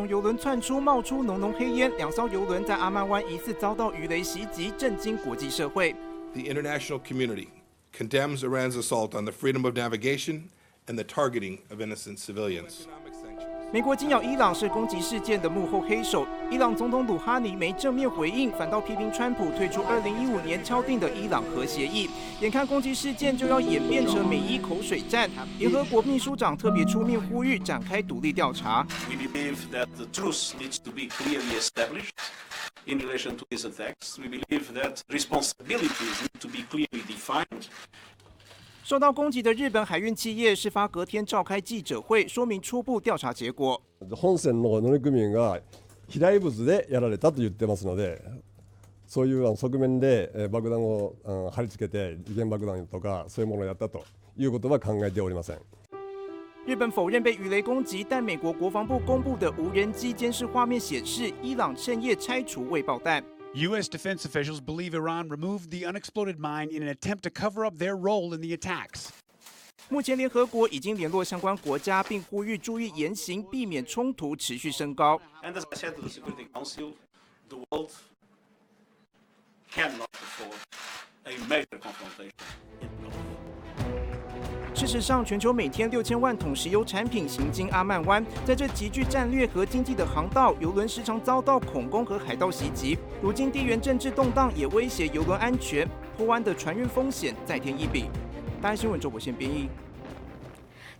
从油轮窜出冒出浓浓黑烟，两艘油轮在阿曼湾疑似遭到鱼雷袭击，震惊国际社会。The international community condemns Iran's assault on the freedom of navigation and the targeting of innocent civilians. 美国紧咬伊朗是攻击事件的幕后黑手，伊朗总统鲁哈尼没正面回应，反倒批评川普退出2015年敲定的伊朗核协议。眼看攻击事件就要演变成美伊口水战，联合国秘书长特别出面呼吁展开独立调查。We believe that the truth needs to be clearly established in relation to these attacks. We believe that responsibilities need to be clearly defined. 受到攻击的日本海运企業事發隔天召開記者會，說明初步調查結果。本船の乗組員が飛来物でやられたと言ってますので、そういう側面で爆弾を貼り付けて時限爆弾とかそういうものをやったということは考えておりません。日本否認被魚雷攻擊，但美國國防部公布的無人機監視畫面顯示，伊朗趁夜拆除未爆彈。U.S. defense officials believe Iran removed the unexploded mine in an attempt to cover up their role in the attacks. 目前联合国已经联络相关国家，并呼吁注意言行，避免冲突持续升高。And as I said to the Security Council, the world cannot afford a major confrontation in the Gulf. 事实上，全球每天6000万桶石油产品行经阿曼湾，在这极具战略和经济的航道，油轮时常遭到恐攻和海盗袭击。如今地缘政治动荡也威胁油轮安全，破湾的船运风险再添一笔。大安新闻周博宪编译。